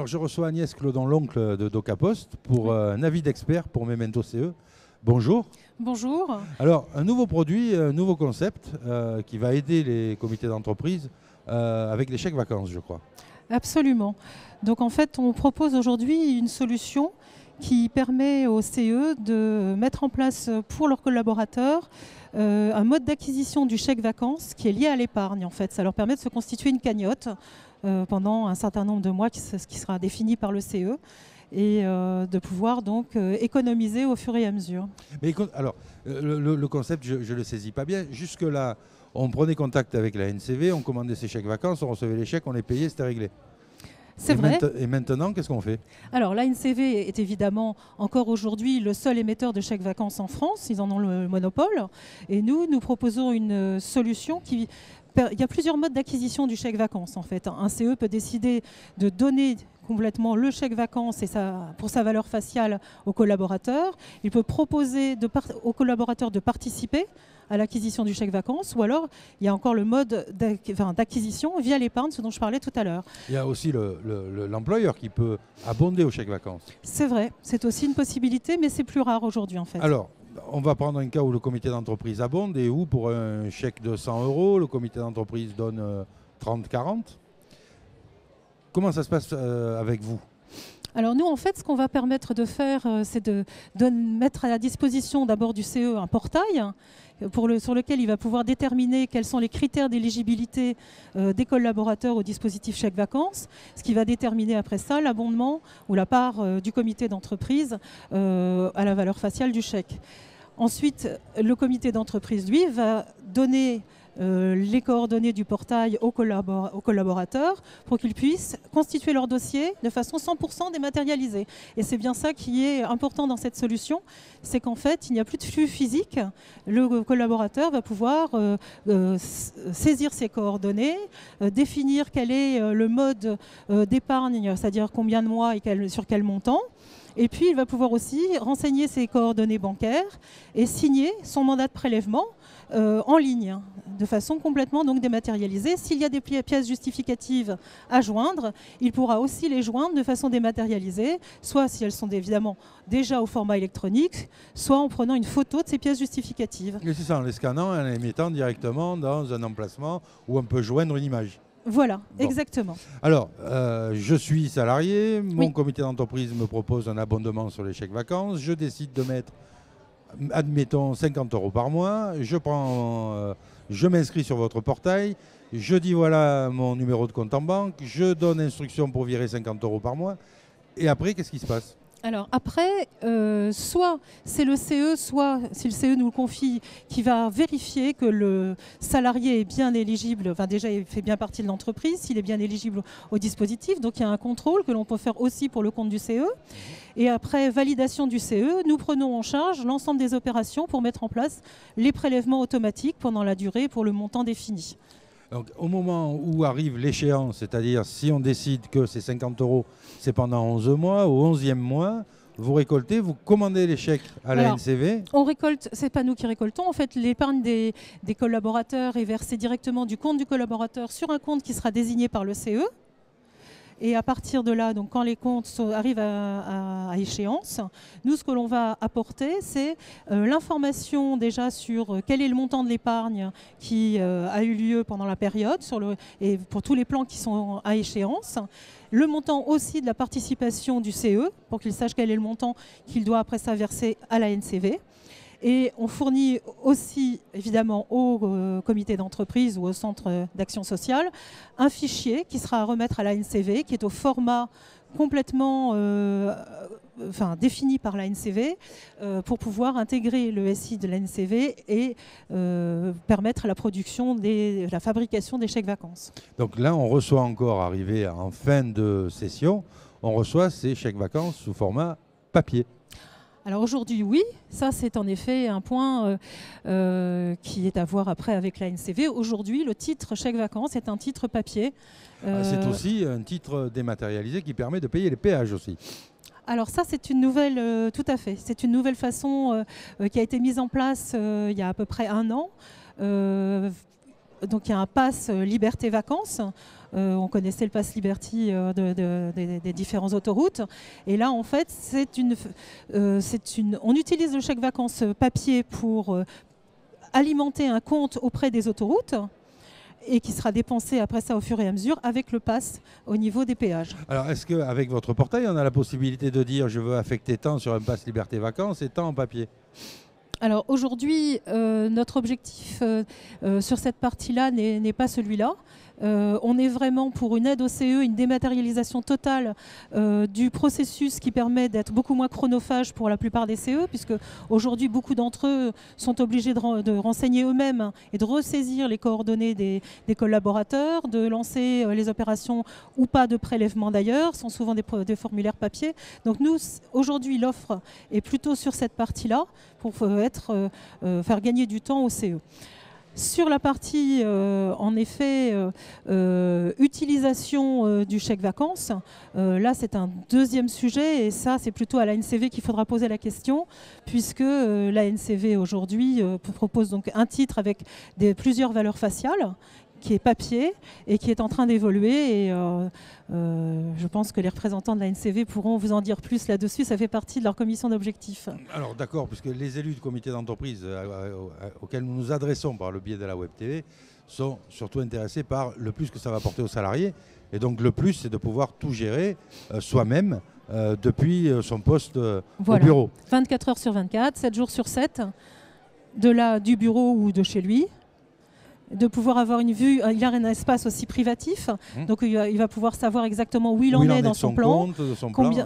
Alors, je reçois Agnès Clodon, l'oncle de DocaPost, pour un avis d'expert pour Memento CE. Bonjour. Bonjour. Alors, un nouveau produit, un nouveau concept qui va aider les comités d'entreprise avec les chèques vacances, je crois. Absolument. Donc en fait, on propose aujourd'hui une solution qui permet aux CE de mettre en place pour leurs collaborateurs un mode d'acquisition du chèque vacances qui est lié à l'épargne. En fait, ça leur permet de se constituer une cagnotte pendant un certain nombre de mois qui sera défini par le CE et de pouvoir donc économiser au fur et à mesure. Mais alors, le concept, je ne le saisis pas bien. Jusque-là, on prenait contact avec la NCV, on commandait ses chèques vacances, on recevait les chèques, on les payait, c'était réglé. C'est vrai. Et maintenant, qu'est-ce qu'on fait? Alors, l'ANCV est évidemment encore aujourd'hui le seul émetteur de chèques vacances en France. Ils en ont le monopole. Et nous proposons une solution qui... Il y a plusieurs modes d'acquisition du chèque vacances en fait. Un CE peut décider de donner complètement le chèque vacances et pour sa valeur faciale aux collaborateurs. Il peut proposer aux collaborateurs de participer à l'acquisition du chèque vacances, ou alors il y a encore le mode d'acquisition via l'épargne, ce dont je parlais tout à l'heure. Il y a aussi l'employeur qui peut abonder au chèque vacances. C'est vrai, c'est aussi une possibilité, mais c'est plus rare aujourd'hui en fait. Alors, on va prendre un cas où le comité d'entreprise abonde et où pour un chèque de 100 €, le comité d'entreprise donne 30-40. Comment ça se passe avec vous ? Alors nous, en fait, ce qu'on va permettre de faire, c'est de mettre à la disposition d'abord du CE un portail sur lequel il va pouvoir déterminer quels sont les critères d'éligibilité des collaborateurs au dispositif chèque vacances, ce qui va déterminer après ça l'abondement ou la part du comité d'entreprise à la valeur faciale du chèque. Ensuite, le comité d'entreprise, lui, va donner les coordonnées du portail aux collaborateurs pour qu'ils puissent constituer leur dossier de façon 100% dématérialisée. Et c'est bien ça qui est important dans cette solution, c'est qu'en fait, il n'y a plus de flux physique. Le collaborateur va pouvoir saisir ses coordonnées, définir quel est le mode d'épargne, c'est-à-dire combien de mois et sur quel montant. Et puis, il va pouvoir aussi renseigner ses coordonnées bancaires et signer son mandat de prélèvement en ligne, de façon complètement donc dématérialisée. S'il y a des pièces justificatives à joindre, il pourra aussi les joindre de façon dématérialisée, soit si elles sont évidemment déjà au format électronique, soit en prenant une photo de ces pièces justificatives. Et c'est ça, en les scannant et en les mettant directement dans un emplacement où on peut joindre une image. Voilà, bon. Exactement. Alors, je suis salarié, mon Oui. comité d'entreprise me propose un abondement sur les chèques vacances, je décide de mettre, admettons, 50 € par mois, je m'inscris sur votre portail, je dis voilà mon numéro de compte en banque, je donne instruction pour virer 50 € par mois, et après, qu'est-ce qui se passe ? Alors après, soit c'est le CE, soit si le CE nous le confie, qui va vérifier que le salarié est bien éligible, enfin déjà il fait bien partie de l'entreprise, s'il est bien éligible au dispositif. Donc il y a un contrôle que l'on peut faire aussi pour le compte du CE. Et après validation du CE, nous prenons en charge l'ensemble des opérations pour mettre en place les prélèvements automatiques pendant la durée pour le montant défini. Donc, au moment où arrive l'échéance, c'est-à-dire si on décide que ces 50 €, c'est pendant 11 mois, au 11e mois, vous récoltez, vous commandez les chèques à la NCV. On récolte, c'est pas nous qui récoltons. En fait, l'épargne des collaborateurs est versée directement du compte du collaborateur sur un compte qui sera désigné par le CE. Et à partir de là, donc quand les comptes arrivent à échéance, nous, ce que l'on va apporter, c'est l'information déjà sur quel est le montant de l'épargne qui a eu lieu pendant la période, et pour tous les plans qui sont à échéance. Le montant aussi de la participation du CE, pour qu'il sache quel est le montant qu'il doit après ça verser à la NCV. Et on fournit aussi, évidemment, au comité d'entreprise ou au centre d'action sociale, un fichier qui sera à remettre à la NCV, qui est au format complètement défini par la NCV, pour pouvoir intégrer le SI de la NCV et permettre la production, la fabrication des chèques vacances. Donc là, on reçoit encore, arrivé en fin de session, on reçoit ces chèques vacances sous format papier. Alors aujourd'hui, oui, ça c'est en effet un point qui est à voir après avec la NCV. Aujourd'hui, le titre chèque vacances est un titre papier. C'est aussi un titre dématérialisé qui permet de payer les péages aussi. Alors ça, c'est une nouvelle, tout à fait. C'est une nouvelle façon qui a été mise en place il y a à peu près 1 an. donc il y a un pass Liberté Vacances. On connaissait le pass Liberty des différentes autoroutes. Et là, en fait, on utilise le chèque vacances papier pour alimenter un compte auprès des autoroutes et qui sera dépensé après ça au fur et à mesure avec le pass au niveau des péages. Alors, est-ce qu'avec votre portail, on a la possibilité de dire je veux affecter tant sur un pass Liberté Vacances et tant en papier? Alors aujourd'hui, notre objectif sur cette partie-là n'est pas celui-là. On est vraiment pour une aide au CE, une dématérialisation totale du processus qui permet d'être beaucoup moins chronophage pour la plupart des CE, puisque aujourd'hui beaucoup d'entre eux sont obligés de renseigner eux-mêmes et de ressaisir les coordonnées des collaborateurs, de lancer les opérations ou pas de prélèvement d'ailleurs, sont souvent des formulaires papier. Donc nous, aujourd'hui, l'offre est plutôt sur cette partie-là pour faire gagner du temps au CE. Sur la partie, en effet, utilisation du chèque vacances, là c'est un deuxième sujet et ça c'est plutôt à l'ANCV qu'il faudra poser la question puisque l'ANCV aujourd'hui propose donc un titre avec plusieurs valeurs faciales qui est papier et qui est en train d'évoluer et je pense que les représentants de la NCV pourront vous en dire plus là-dessus, ça fait partie de leur commission d'objectifs. Alors d'accord, puisque les élus du comité d'entreprise auxquels nous nous adressons par le biais de la Web TV sont surtout intéressés par le plus que ça va apporter aux salariés et donc le plus c'est de pouvoir tout gérer soi-même depuis son poste au bureau. 24 heures sur 24, 7 jours sur 7, du bureau ou de chez lui. De pouvoir avoir une vue, il y a un espace aussi privatif, donc il va pouvoir savoir exactement où il en est dans son plan,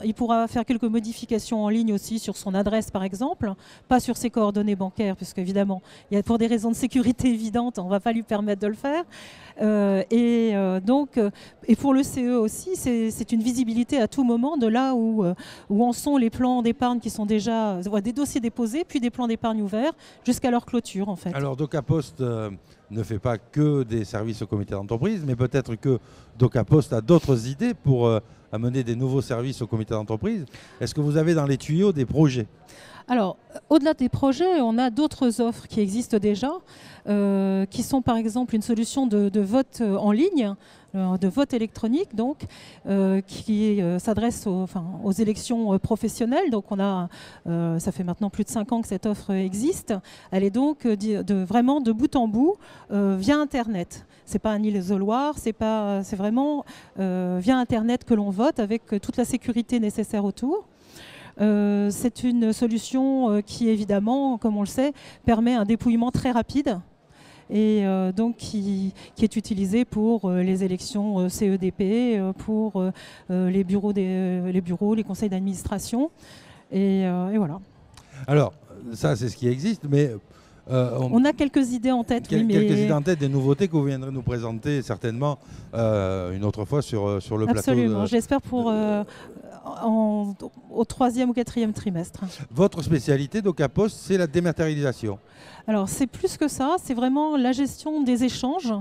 il pourra faire quelques modifications en ligne aussi sur son adresse par exemple, pas sur ses coordonnées bancaires, puisque évidemment, pour des raisons de sécurité évidentes, on ne va pas lui permettre de le faire. Et pour le CE aussi, c'est une visibilité à tout moment de là où en sont les plans d'épargne qui sont déjà des dossiers déposés, puis des plans d'épargne ouverts jusqu'à leur clôture en fait. Alors DocaPost ne fait pas que des services au comité d'entreprise, mais peut-être que DocaPost a d'autres idées pour amener des nouveaux services au comité d'entreprise. Est-ce que vous avez dans les tuyaux des projets ? Alors, au-delà des projets, on a d'autres offres qui existent déjà, qui sont par exemple une solution de vote en ligne, de vote électronique, donc, qui s'adresse aux élections professionnelles. Donc, ça fait maintenant plus de 5 ans que cette offre existe. Elle est donc vraiment de bout en bout via Internet. C'est pas un isoloir, c'est vraiment via Internet que l'on vote avec toute la sécurité nécessaire autour. C'est une solution qui, évidemment, comme on le sait, permet un dépouillement très rapide et donc qui est utilisée pour les élections CEDP, pour les bureaux, les conseils d'administration. Et voilà. Alors, ça, c'est ce qui existe, mais... on a quelques idées en tête. Quelques idées en tête, des nouveautés que vous viendrez nous présenter certainement une autre fois sur le plateau. Absolument, j'espère au 3e ou 4e trimestre. Votre spécialité DocaPost, c'est la dématérialisation. Alors c'est plus que ça, c'est vraiment la gestion des échanges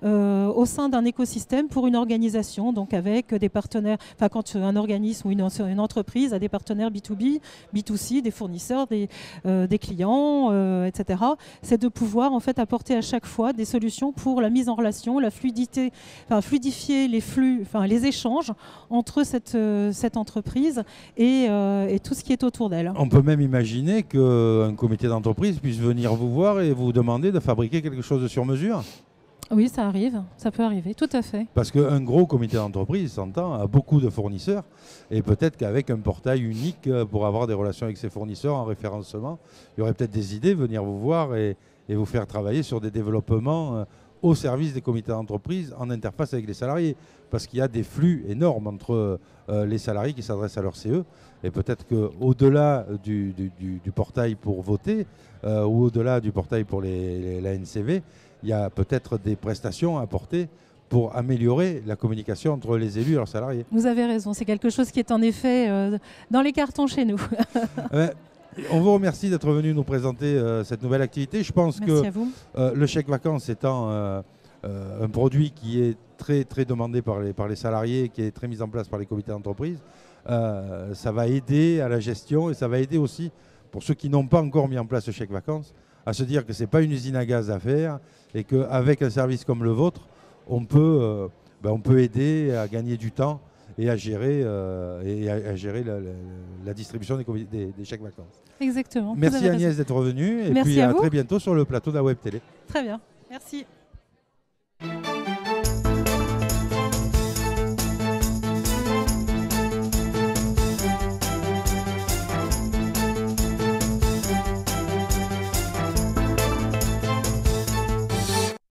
au sein d'un écosystème pour une organisation, donc avec des partenaires, quand un organisme ou une entreprise a des partenaires B2B, B2C, des fournisseurs, des clients, etc. C'est de pouvoir en fait apporter à chaque fois des solutions pour la mise en relation, la fluidité, fluidifier les flux, les échanges entre cette entreprise et tout ce qui est autour d'elle. On peut même imaginer qu'un comité d'entreprise puisse venir vous voir et vous demander de fabriquer quelque chose de sur mesure. Oui, ça arrive, ça peut arriver, tout à fait. Parce qu'un gros comité d'entreprise, s'entend, a beaucoup de fournisseurs et peut-être qu'avec un portail unique pour avoir des relations avec ses fournisseurs en référencement, il y aurait peut-être des idées, venir vous voir et vous faire travailler sur des développements au service des comités d'entreprise en interface avec les salariés. Parce qu'il y a des flux énormes entre les salariés qui s'adressent à leur CE et peut-être qu'au-delà du portail pour voter ou au-delà du portail pour la NCV, il y a peut-être des prestations à apporter pour améliorer la communication entre les élus et leurs salariés. Vous avez raison, c'est quelque chose qui est en effet dans les cartons chez nous. On vous remercie d'être venu nous présenter cette nouvelle activité. Je pense que le chèque vacances étant un produit qui est très, très demandé par les salariés, qui est très mis en place par les comités d'entreprise, ça va aider à la gestion et ça va aider aussi, pour ceux qui n'ont pas encore mis en place le chèque vacances, à se dire que ce n'est pas une usine à gaz à faire et qu'avec un service comme le vôtre, on peut aider à gagner du temps et à gérer, la distribution des chèques vacances. Exactement. Merci Agnès d'être revenue et Merci puis à à vous. très bientôt sur le plateau de la Web Télé. Très bien, merci.